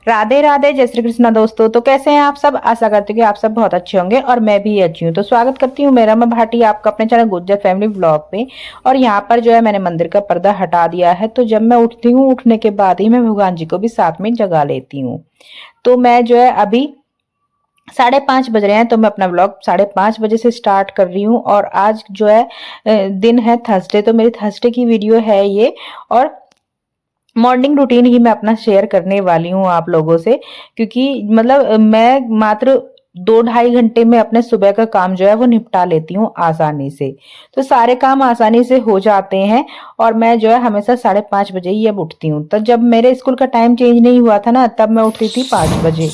राधे राधे, जय श्री कृष्णा दोस्तों। तो कैसे हैं आप सब? आशा करती हूँ कि आप सब बहुत अच्छे होंगे और मैं भी अच्छी हूँ। तो स्वागत करती हूँ मेरा मैं भाटी आपका अपने चैनल गुज्जर फैमिली व्लॉग पे। और यहाँ पर जो है मैंने मंदिर का पर्दा हटा दिया है। तो जब मैं उठती हूँ, उठने के बाद ही मैं भगवान जी को भी साथ में जगा लेती हूँ। तो मैं जो है अभी 5:30 बज रहे हैं, तो मैं अपना व्लॉग 5:30 बजे से स्टार्ट कर रही हूँ। और आज जो है दिन है थर्सडे, तो मेरी थर्सडे की वीडियो है ये। और मॉर्निंग रूटीन ही मैं अपना शेयर करने वाली हूँ आप लोगों से, क्योंकि मतलब मैं मात्र 2-2.5 घंटे में अपने सुबह का काम जो है वो निपटा लेती हूँ आसानी से। तो सारे काम आसानी से हो जाते हैं। और मैं जो है हमेशा 5:30 बजे ही अब उठती हूँ। तो जब मेरे स्कूल का टाइम चेंज नहीं हुआ था ना, तब मैं उठती थी 5 बजे।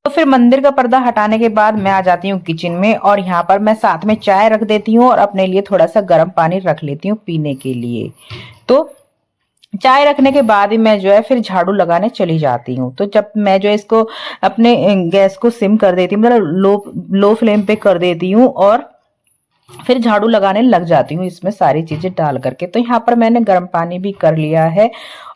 तो फिर मंदिर का पर्दा हटाने के बाद मैं आ जाती हूँ किचन में, और यहाँ पर मैं साथ में चाय रख देती हूँ और अपने लिए थोड़ा सा गर्म पानी रख लेती हूँ पीने के लिए। तो चाय रखने के बाद ही मैं जो है फिर झाड़ू लगाने चली जाती हूँ। तो जब मैं जो है इसको अपने गैस को सिम कर देती हूँ, मतलब लो लो फ्लेम पे कर देती हूँ, और फिर झाड़ू लगाने लग जाती हूँ इसमें सारी चीजें डाल करके। तो यहाँ पर मैंने गर्म पानी भी कर लिया है।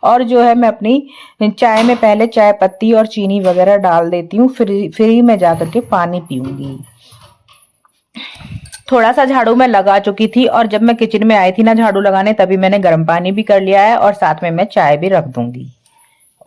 और जो है मैं अपनी चाय में पहले चाय पत्ती और चीनी वगैरह डाल देती हूँ, फिर ही मैं जा करके पानी पीऊंगी। थोड़ा सा झाड़ू मैं लगा चुकी थी, और जब मैं किचन में आई थी ना झाड़ू लगाने, तभी मैंने गर्म पानी भी कर लिया है और साथ में मैं चाय भी रख दूंगी।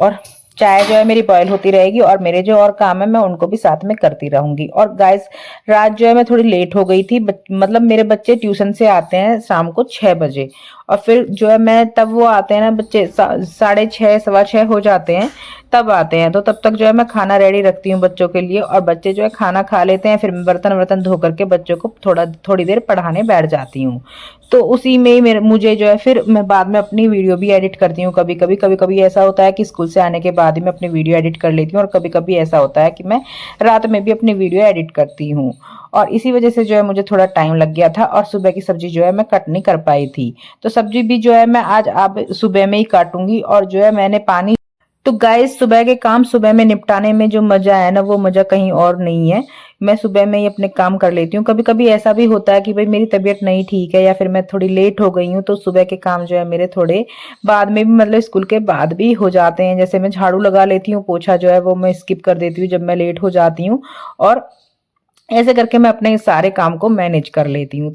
और चाय जो है मेरी बॉयल होती रहेगी, और मेरे जो और काम है मैं उनको भी साथ में करती रहूंगी। और गाइस, रात जो है मैं थोड़ी लेट हो गई थी। मतलब मेरे बच्चे ट्यूशन से आते हैं शाम को 6 बजे। और फिर जो है मैं तब वो आते हैं ना बच्चे 6:30 6:15 हो जाते हैं, तब आते हैं। तो तब तक जो है मैं खाना रेडी रखती हूँ बच्चों के लिए, और बच्चे जो है खाना खा लेते हैं। फिर मैं बर्तन वर्तन धो करके बच्चों को थोड़ी देर पढ़ाने बैठ जाती हूँ। तो उसी में ही मुझे जो है फिर मैं बाद में अपनी वीडियो भी एडिट करती हूँ। कभी कभी ऐसा होता है कि स्कूल से आने के बाद ही मैं अपनी वीडियो एडिट कर लेती हूँ, और कभी कभी ऐसा होता है कि मैं रात में भी अपनी वीडियो एडिट करती हूँ। और इसी वजह से जो है मुझे थोड़ा टाइम लग गया था, और सुबह की सब्जी जो है मैं कट नहीं कर पाई थी। तो सब्जी भी जो है मैं आज अब सुबह में ही काटूंगी। और जो है मैंने पानी, तो गाइस सुबह के काम सुबह में निपटाने में जो मजा है ना, वो मजा कहीं और नहीं है। मैं सुबह में ही अपने काम कर लेती हूँ। कभी कभी ऐसा भी होता है कि भाई मेरी तबीयत नहीं ठीक है, या फिर मैं थोड़ी लेट हो गई हूँ, तो सुबह के काम जो है मेरे थोड़े बाद में भी, मतलब स्कूल के बाद भी हो जाते हैं। जैसे मैं झाड़ू लगा लेती हूँ, पोछा जो है वो मैं स्किप कर देती हूँ जब मैं लेट हो जाती हूँ। और ऐसे करके मैं अपने सारे काम को मैनेज कर लेती हूँ।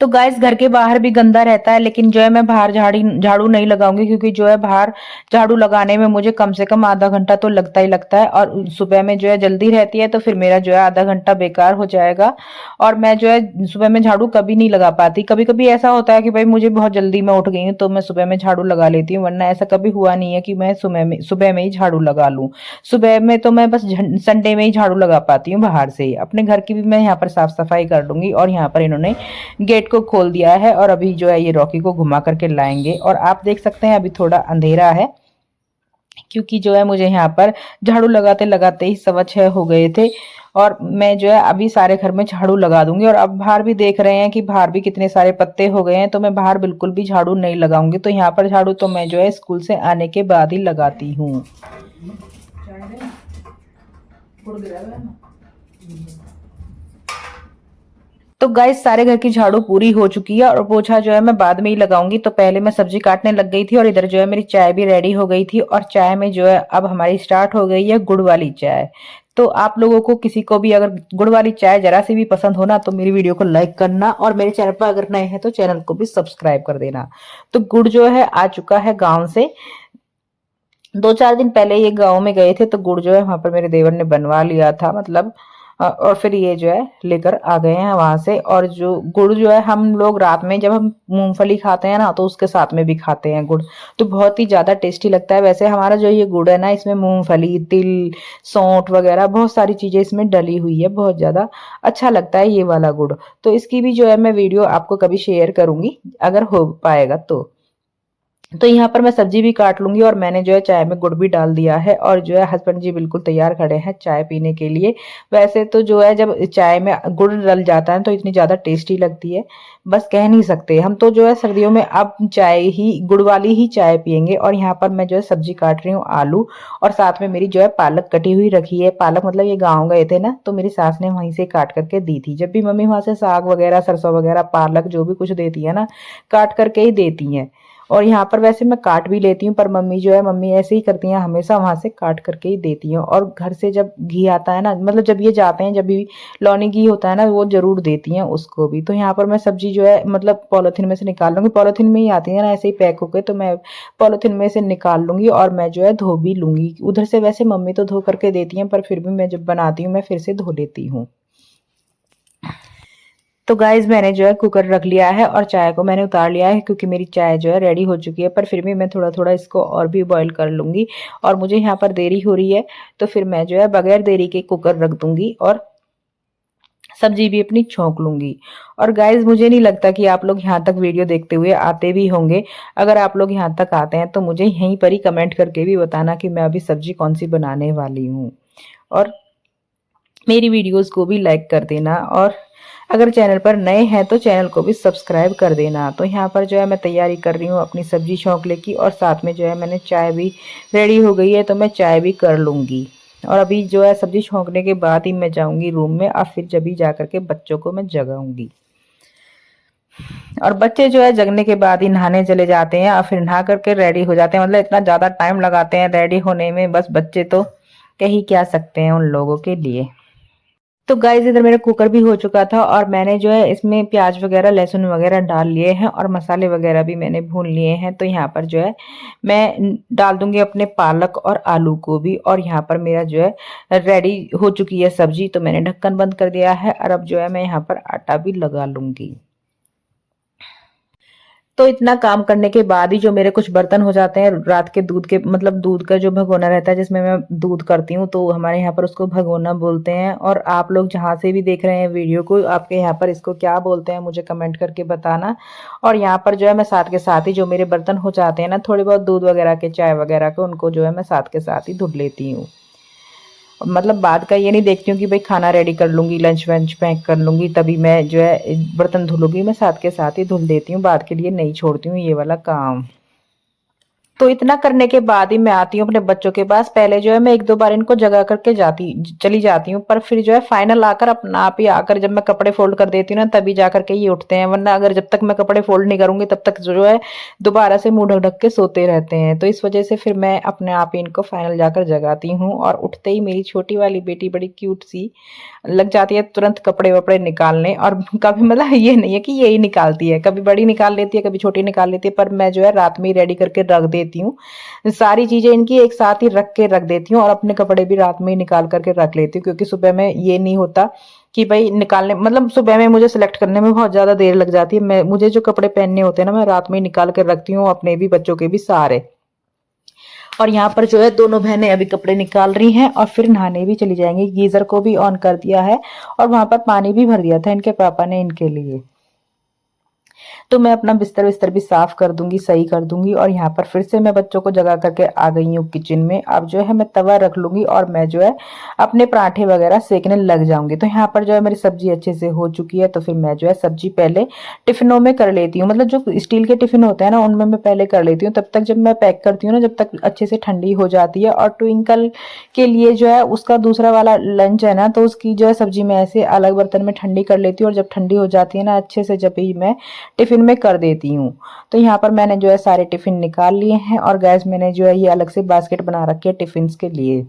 तो गाइस, घर के बाहर भी गंदा रहता है, लेकिन जो है मैं बाहर झाड़ू नहीं लगाऊंगी, क्योंकि जो है बाहर झाड़ू लगाने में मुझे कम से कम आधा घंटा तो लगता ही लगता है। और सुबह में जो है जल्दी रहती है, तो फिर मेरा जो है आधा घंटा बेकार हो जाएगा। और मैं जो है सुबह में झाड़ू कभी नहीं लगा पाती। कभी कभी ऐसा होता है कि भाई मुझे बहुत जल्दी मैं उठ गई हूँ, तो मैं सुबह में झाड़ू लगा लेती हूँ, वरना ऐसा कभी हुआ नहीं है कि मैं सुबह में ही झाड़ू लगा लूँ। सुबह में तो मैं बस संडे में ही झाड़ू लगा पाती हूँ बाहर से। अपने घर की भी मैं यहाँ पर साफ सफाई कर लूंगी। और यहाँ पर इन्होंने गेट को खोल दिया है, और अभी जो है ये रॉकी को घुमा करके लाएंगे। और आप देख सकते हैं अभी थोड़ा अंधेरा है, क्योंकि जो है मुझे यहाँ पर झाड़ू लगाते लगाते ही 6:15 हो गए थे। और मैं जो है अभी सारे घर में झाड़ू लगा दूंगी। और अब बाहर भी देख रहे हैं कि बाहर भी कितने सारे पत्ते हो गए हैं, तो मैं बाहर बिल्कुल भी झाड़ू नहीं लगाऊंगी। तो यहाँ पर झाड़ू तो मैं जो है स्कूल से आने के बाद ही लगाती हूँ। तो गाइस, सारे घर की झाड़ू पूरी हो चुकी है, और पोछा जो है मैं बाद में ही लगाऊंगी। तो पहले मैं सब्जी काटने लग गई थी, और इधर जो है मेरी चाय भी रेडी हो गई थी। और चाय में जो है अब हमारी स्टार्ट हो गई है गुड़ वाली चाय। तो आप लोगों को किसी को भी अगर गुड़ वाली चाय जरा सी भी पसंद हो ना, तो मेरी वीडियो को लाइक करना, और मेरे चैनल पर अगर नए हैं तो चैनल को भी सब्सक्राइब कर देना। तो गुड़ जो है आ चुका है गाँव से। 2-4 दिन पहले ये गाँव में गए थे, तो गुड़ जो है वहां पर मेरे देवर ने बनवा लिया था, मतलब और फिर ये जो है लेकर आ गए हैं वहां से। और जो गुड़ जो है हम लोग रात में जब हम मूंगफली खाते हैं ना, तो उसके साथ में भी खाते हैं गुड़। तो बहुत ही ज्यादा टेस्टी लगता है। वैसे हमारा जो ये गुड़ है ना, इसमें मूंगफली, तिल, सौंठ वगैरह बहुत सारी चीजें इसमें डली हुई है। बहुत ज्यादा अच्छा लगता है ये वाला गुड़। तो इसकी भी जो है मैं वीडियो आपको कभी शेयर करूंगी, अगर हो पाएगा तो। तो यहाँ पर मैं सब्जी भी काट लूंगी, और मैंने जो है चाय में गुड़ भी डाल दिया है। और जो है हस्बैंड जी बिल्कुल तैयार खड़े हैं चाय पीने के लिए। वैसे तो जो है जब चाय में गुड़ डल जाता है तो इतनी ज्यादा टेस्टी लगती है, बस कह नहीं सकते। हम तो जो है सर्दियों में अब चाय ही गुड़ वाली ही चाय पियेंगे। और यहाँ पर मैं जो है सब्जी काट रही हूँ, आलू, और साथ में मेरी जो है पालक कटी हुई रखी है। पालक मतलब ये गाँव गए थे ना, तो मेरी सास ने वहीं से काट करके दी थी। जब भी मम्मी वहां से साग वगैरह, सरसों वगैरह, पालक जो भी कुछ देती है ना, काट करके ही देती है। और यहाँ पर वैसे मैं काट भी लेती हूँ, पर मम्मी जो है, मम्मी ऐसे ही करती हैं, हमेशा वहां से काट करके ही देती हैं। और घर से जब घी आता है ना, मतलब जब ये जाते हैं, जब भी लौनी घी होता है ना, वो जरूर देती हैं उसको भी। तो यहाँ पर मैं सब्जी जो है मतलब पॉलिथीन में से निकाल लूंगी, पॉलिथीन में ही आती है ना ऐसे ही पैक होके, तो मैं पॉलिथीन में से निकाल लूंगी और मैं जो है धो भी लूंगी। उधर से वैसे मम्मी तो धो करके देती हैं, पर फिर भी मैं जब बनाती हूँ मैं फिर से धो लेती हूँ। तो गाइज मैंने जो है कुकर रख लिया है और चाय को मैंने उतार लिया है, क्योंकि मेरी चाय जो है रेडी हो चुकी है। पर फिर भी मैं थोड़ा थोड़ा इसको और भी बॉईल कर लूंगी, और मुझे यहाँ पर देरी हो रही है, तो फिर मैं जो है बगैर देरी के कुकर रख दूंगी और सब्जी भी अपनी छौंक लूंगी। और गाइज मुझे नहीं लगता कि आप लोग यहाँ तक वीडियो देखते हुए आते भी होंगे। अगर आप लोग यहाँ तक आते हैं तो मुझे यहीं पर ही कमेंट करके भी बताना कि मैं अभी सब्जी कौन सी बनाने वाली हूँ। और मेरी वीडियोस को भी लाइक कर देना, और अगर चैनल पर नए हैं तो चैनल को भी सब्सक्राइब कर देना। तो यहाँ पर जो है मैं तैयारी कर रही हूँ अपनी सब्जी छौंकने की, और साथ में जो है मैंने चाय भी रेडी हो गई है, तो मैं चाय भी कर लूँगी। और अभी जो है सब्जी छौंकने के बाद ही मैं जाऊँगी रूम में, और फिर जब भी जा करके बच्चों को मैं जगाऊँगी। और बच्चे जो है जगने के बाद ही नहाने चले जाते हैं, और फिर नहा करके रेडी हो जाते हैं। मतलब इतना ज़्यादा टाइम लगाते हैं रेडी होने में, बस बच्चे तो कह ही क्या सकते हैं उन लोगों के लिए। तो गाइस इधर मेरा कुकर भी हो चुका था, और मैंने जो है इसमें प्याज वगैरह लहसुन वगैरह डाल लिए हैं, और मसाले वगैरह भी मैंने भून लिए हैं। तो यहाँ पर जो है मैं डाल दूंगी अपने पालक और आलू को भी। और यहाँ पर मेरा जो है रेडी हो चुकी है सब्जी, तो मैंने ढक्कन बंद कर दिया है, और अब जो है मैं यहाँ पर आटा भी लगा लूंगी। तो इतना काम करने के बाद ही जो मेरे कुछ बर्तन हो जाते हैं रात के दूध के, मतलब दूध का जो भगोना रहता है जिसमें मैं दूध करती हूँ, तो हमारे यहाँ पर उसको भगोना बोलते हैं। और आप लोग जहाँ से भी देख रहे हैं वीडियो को, आपके यहाँ पर इसको क्या बोलते हैं मुझे कमेंट करके बताना। और यहाँ पर जो है मैं साथ के साथ ही जो मेरे बर्तन हो जाते हैं ना थोड़े बहुत दूध वगैरह के, चाय वगैरह के, उनको जो है मैं साथ के साथ ही धुल लेती हूँ। मतलब बाद का ये नहीं देखती हूँ कि भाई खाना रेडी कर लूंगी, लंच वंच पैक कर लूंगी तभी मैं जो है बर्तन धुलूंगी, मैं साथ के साथ ही धुल देती हूँ, बाद के लिए नहीं छोड़ती हूँ ये वाला काम। तो इतना करने के बाद ही मैं आती हूँ अपने बच्चों के पास। पहले जो है मैं एक दो बार इनको जगा करके चली जाती हूँ, पर फिर जो है फाइनल आकर अपना आप ही आकर जब मैं कपड़े फोल्ड कर देती हूँ ना, तभी जा करके ये उठते हैं। वरना अगर जब तक मैं कपड़े फोल्ड नहीं करूंगी तब तक जो है दोबारा से मुंह ढक ढक के सोते रहते हैं। तो इस वजह से फिर मैं अपने आप ही इनको फाइनल जाकर जगाती हूँ, और उठते ही मेरी छोटी वाली बेटी बड़ी क्यूट सी लग जाती है तुरंत कपड़े वपड़े निकालने। और कभी मतलब ये नहीं है कि यही निकालती है, कभी बड़ी निकाल लेती है, कभी छोटी निकाल लेती है, पर मैं जो है रात में ही रेडी करके रख देती हूँ। सारी चीजें इनकी एक साथ ही रख के रख देती हूँ, और अपने कपड़े भी रात में ही निकाल करके रख लेती हूँ, क्योंकि सुबह में ये नहीं होता कि भाई निकालने, मतलब सुबह में मुझे सिलेक्ट करने में बहुत ज्यादा देर लग जाती है। मुझे जो कपड़े पहनने होते हैं ना मैं रात में ही निकाल कर रखती हूँ, अपने भी बच्चों के भी सारे। और यहाँ पर जो है दोनों बहनें अभी कपड़े निकाल रही हैं, और फिर नहाने भी चली जाएंगी। गीजर को भी ऑन कर दिया है, और वहां पर पानी भी भर दिया था इनके पापा ने इनके लिए। तो मैं अपना बिस्तर विस्तर भी साफ कर दूंगी, सही कर दूंगी। और यहाँ पर फिर से मैं बच्चों को जगा करके आ गई हूँ किचन में। अब जो है मैं तवा रख लूंगी, और मैं जो है अपने पराठे वगैरह सेकने लग जाऊंगी। तो यहाँ पर जो है मेरी सब्जी अच्छे से हो चुकी है, तो फिर मैं जो है सब्जी पहले टिफिनों में कर लेती हूँ। मतलब जो स्टील के टिफिन होते हैं ना उनमें मैं पहले कर लेती हूँ, तब तक जब मैं पैक करती हूँ ना जब तक अच्छे से ठंडी हो जाती है। और ट्विंकल के लिए जो है उसका दूसरा वाला लंच है ना, तो उसकी जो है सब्जी मैं ऐसे अलग बर्तन में ठंडी कर लेती हूँ, और जब ठंडी हो जाती है ना अच्छे से, जब ही मैं टिफिन में कर देती हूँ। तो यहाँ पर मैंने जो है सारे टिफिन निकाल लिए हैं, और गैस मैंने जो है ये अलग से बास्केट बना रखी है टिफिन के लिए।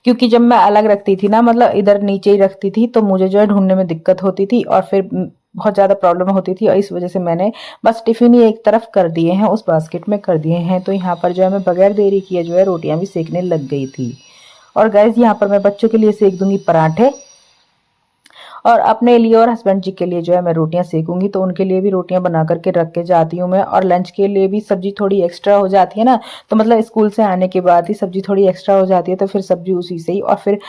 क्योंकि जब मैं अलग रखती थी ना, मतलब इधर नीचे ही रखती थी, तो मुझे जो है ढूंढने में दिक्कत होती थी, और फिर बहुत ज्यादा प्रॉब्लम होती थी। और इस वजह से मैंने बस टिफिन ही एक तरफ कर दिए हैं, उस बास्केट में कर दिए हैं। तो यहाँ पर जो है मैं बगैर देरी किए जो है रोटियां भी सेकने लग गई थी। और गैस यहाँ पर मैं बच्चों के लिए सेक दूंगी पराठे, और अपने लिए और हस्बैंड जी के लिए जो है मैं रोटियां सेकूंगी। तो उनके लिए भी रोटियां बना करके रख के जाती हूँ मैं। और लंच के लिए भी सब्जी थोड़ी एक्स्ट्रा हो जाती है ना, तो मतलब स्कूल से आने के बाद ही सब्जी थोड़ी एक्स्ट्रा हो जाती है, तो फिर सब्जी उसी से ही। और फिर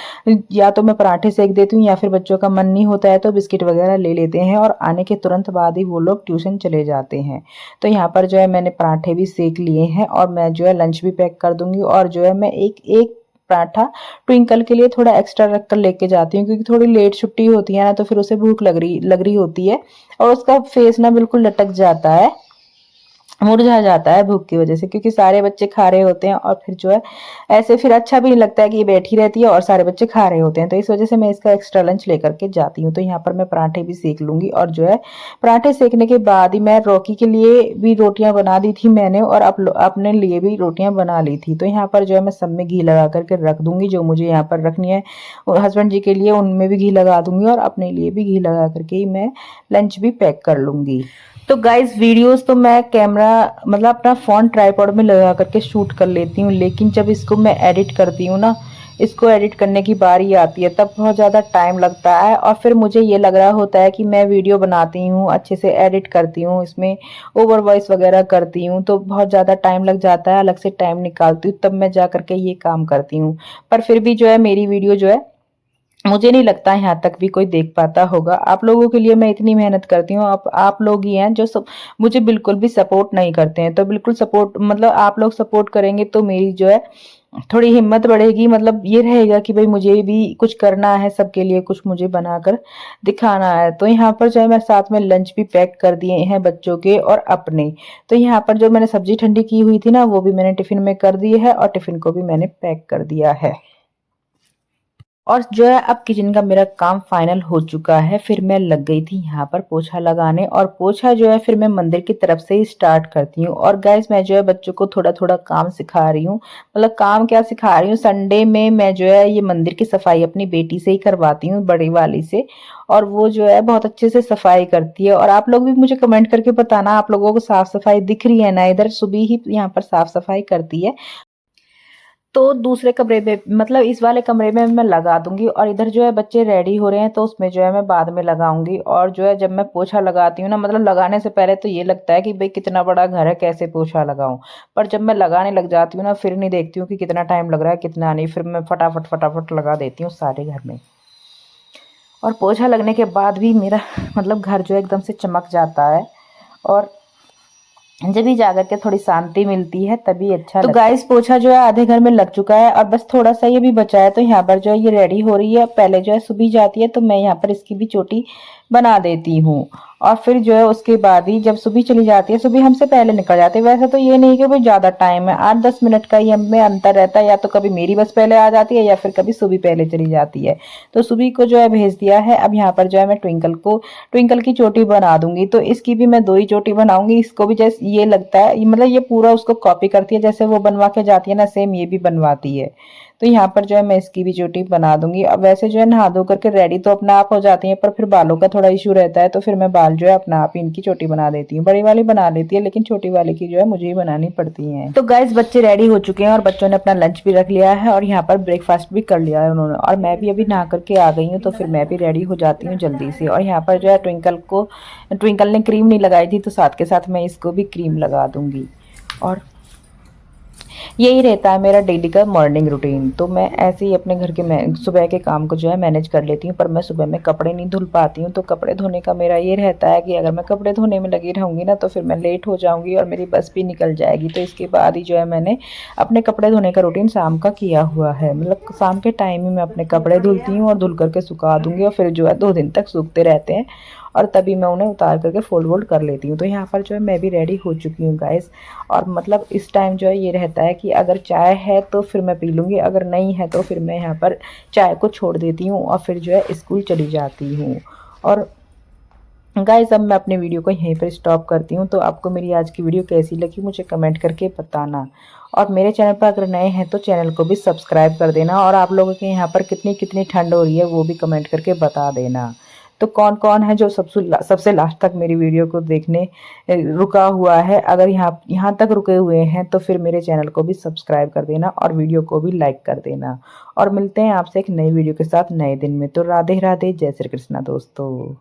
या तो मैं पराठे सेक देती हूँ, या फिर बच्चों का मन नहीं होता है तो बिस्किट वगैरह ले लेते हैं, और आने के तुरंत बाद ही वो लोग ट्यूशन चले जाते हैं। तो यहाँ पर जो है मैंने पराठे भी सेक लिए हैं, और मैं जो है लंच भी पैक कर दूंगी। और जो है मैं एक एक पराठा ट्विंकल के लिए थोड़ा एक्स्ट्रा रख कर लेके जाती हूँ, क्योंकि थोड़ी लेट छुट्टी होती है ना, तो फिर उसे भूख लग रही होती है, और उसका फेस ना बिल्कुल लटक जाता है। मुरझा जाता है भूख की वजह से, क्योंकि सारे बच्चे खा रहे होते हैं और फिर जो है ऐसे फिर अच्छा भी नहीं लगता है कि ये बैठी रहती है और सारे बच्चे खा रहे होते हैं। तो इस वजह से मैं इसका एक्स्ट्रा लंच लेकर के जाती हूँ। तो यहाँ पर मैं पराठे भी सेक लूंगी और जो है पराठे सेकने के बाद ही मैं रॉकी के लिए भी रोटियां बना दी थी मैंने, और अपने लिए भी रोटियां बना ली थी। तो यहाँ पर जो है मैं सब में घी लगा करके रख दूंगी, जो मुझे यहाँ पर रखनी है हस्बैंड जी के लिए उनमें भी घी लगा दूंगी और अपने लिए भी घी लगा करके ही मैं लंच भी पैक कर लूंगी। तो गाइज वीडियोस तो मैं कैमरा मतलब अपना फोन ट्राइपॉड में लगा करके शूट कर लेती हूँ, लेकिन जब इसको मैं एडिट करती हूँ ना, इसको एडिट करने की बारी आती है तब बहुत ज़्यादा टाइम लगता है। और फिर मुझे ये लग रहा होता है कि मैं वीडियो बनाती हूँ, अच्छे से एडिट करती हूँ, इसमें ओवर वॉइस वगैरह करती हूँ, तो बहुत ज़्यादा टाइम लग जाता है। अलग से टाइम निकालती हूँ तब मैं जा करके ये काम करती हूँ। पर फिर भी जो है मेरी वीडियो जो है मुझे नहीं लगता यहाँ तक भी कोई देख पाता होगा। आप लोगों के लिए मैं इतनी मेहनत करती हूँ, आप लोग ही हैं जो सब मुझे बिल्कुल भी सपोर्ट नहीं करते हैं। तो बिल्कुल सपोर्ट मतलब आप लोग सपोर्ट करेंगे तो मेरी जो है थोड़ी हिम्मत बढ़ेगी, मतलब ये रहेगा कि भाई मुझे भी कुछ करना है, सबके लिए कुछ मुझे बनाकर दिखाना है। तो यहाँ पर जो है मैं साथ में लंच भी पैक कर दिए हैं बच्चों के और अपने। तो यहाँ पर जो मैंने सब्जी ठंडी की हुई थी ना, वो भी मैंने टिफिन में कर दी है और टिफिन को भी मैंने पैक कर दिया है। और जो है अब किचन का मेरा काम फाइनल हो चुका है। फिर मैं लग गई थी यहाँ पर पोछा लगाने, और पोछा जो है फिर मैं मंदिर की तरफ से ही स्टार्ट करती हूँ। और गाइस मैं जो है बच्चों को थोड़ा थोड़ा काम सिखा रही हूँ, मतलब काम क्या सिखा रही हूँ, संडे में मैं जो है ये मंदिर की सफाई अपनी बेटी से ही करवाती हूँ, बड़ी वाली से। और वो जो है बहुत अच्छे से सफाई करती है। और आप लोग भी मुझे कमेंट करके बताना आप लोगों को साफ सफाई दिख रही है ना, इधर सुबह ही यहाँ पर साफ सफाई करती है। तो दूसरे कमरे में मतलब इस वाले कमरे में मैं लगा दूंगी, और इधर जो है बच्चे रेडी हो रहे हैं तो उसमें जो है मैं बाद में लगाऊंगी। और जो है जब मैं पोछा लगाती हूँ ना, मतलब लगाने से पहले तो ये लगता है कि भाई कितना बड़ा घर है, कैसे पोछा लगाऊं। पर जब मैं लगाने लग जाती हूँ ना, फिर नहीं देखती हूँ कि कितना टाइम लग रहा है कितना नहीं, फिर मैं फटाफट फटाफट लगा देती हूँ सारे घर में। और पोछा लगने के बाद भी मेरा मतलब घर जो है एकदम से चमक जाता है, और जब भी जाकर के थोड़ी शांति मिलती है तभी अच्छा तो लगता है। गाइस पोछा जो है आधे घर में लग चुका है और बस थोड़ा सा ये भी बचा है। तो यहाँ पर जो है ये रेडी हो रही है। पहले जो है सुबह जाती है तो मैं यहाँ पर इसकी भी चोटी बना देती हूँ, और फिर जो है उसके बाद ही जब सुबह चली जाती है, सुबह हमसे पहले निकल जाती है। वैसे तो ये नहीं कि भाई ज्यादा टाइम है, 8-10 मिनट का ही हमें अंतर रहता है, या तो कभी मेरी बस पहले आ जाती है या फिर कभी सुबह पहले चली जाती है। तो सुबह को जो है भेज दिया है। अब यहाँ पर जो है मैं ट्विंकल की चोटी बना दूंगी। तो इसकी भी मैं 2 ही चोटी बनाऊंगी। इसको भी जैसे ये लगता है मतलब ये पूरा उसको कॉपी करती है, जैसे वो बनवा के जाती है ना, सेम ये भी बनवाती है। तो यहाँ पर जो है मैं इसकी भी चोटी बना दूंगी। अब वैसे जो है नहा धो करके रेडी तो अपना आप हो जाती है, पर फिर बालों का थोड़ा इशू रहता है, तो फिर मैं बाल जो है अपना आप ही इनकी चोटी बना देती हूँ। बड़ी वाली बना लेती है लेकिन छोटी वाली की जो है मुझे ही बनानी पड़ती है। तो गाइस बच्चे रेडी हो चुके हैं और बच्चों ने अपना लंच भी रख लिया है और यहाँ पर ब्रेकफास्ट भी कर लिया है उन्होंने, और मैं भी अभी नहा करके आ गई हूँ। तो फिर मैं भी रेडी हो जाती हूँ जल्दी से। और यहाँ पर जो है ट्विंकल ने क्रीम नहीं लगाई थी, तो साथ के साथ मैं इसको भी क्रीम लगा दूंगी। और यही रहता है मेरा डेली का मॉर्निंग रूटीन। तो मैं ऐसे ही अपने घर के सुबह के काम को जो है मैनेज कर लेती हूँ। पर मैं सुबह में कपड़े नहीं धुल पाती हूँ, तो कपड़े धोने का मेरा ये रहता है कि अगर मैं कपड़े धोने में लगी रहूँगी ना, तो फिर मैं लेट हो जाऊँगी और मेरी बस भी निकल जाएगी। तो इसके बाद ही जो है मैंने अपने कपड़े धोने का रूटीन शाम का किया हुआ है, मतलब शाम के टाइम ही मैं अपने कपड़े धुलती हूँ और धुल करके सुखा दूँगी, और फिर जो है 2 दिन तक सूखते रहते हैं और तभी मैं उन्हें उतार करके फोल्ड कर लेती हूँ। तो यहाँ पर जो है मैं भी रेडी हो चुकी हूँ गाइस। और मतलब इस टाइम जो है ये रहता है कि अगर चाय है तो फिर मैं पी लूँगी, अगर नहीं है तो फिर मैं यहाँ पर चाय को छोड़ देती हूँ और फिर जो है स्कूल चली जाती हूँ। और गाइस अब मैं अपनी वीडियो को यहीं पर स्टॉप करती हूँ। तो आपको मेरी आज की वीडियो कैसी लगी मुझे कमेंट करके बताना, और मेरे चैनल पर अगर नए हैं तो चैनल को भी सब्सक्राइब कर देना। और आप लोगों के यहाँ पर कितनी कितनी ठंड हो रही है वो भी कमेंट करके बता देना। तो कौन कौन है जो सबसे लास्ट तक मेरी वीडियो को देखने रुका हुआ है, अगर यहाँ तक रुके हुए हैं तो फिर मेरे चैनल को भी सब्सक्राइब कर देना और वीडियो को भी लाइक कर देना। और मिलते हैं आपसे एक नई वीडियो के साथ नए दिन में। तो राधे राधे, जय श्री कृष्णा दोस्तों।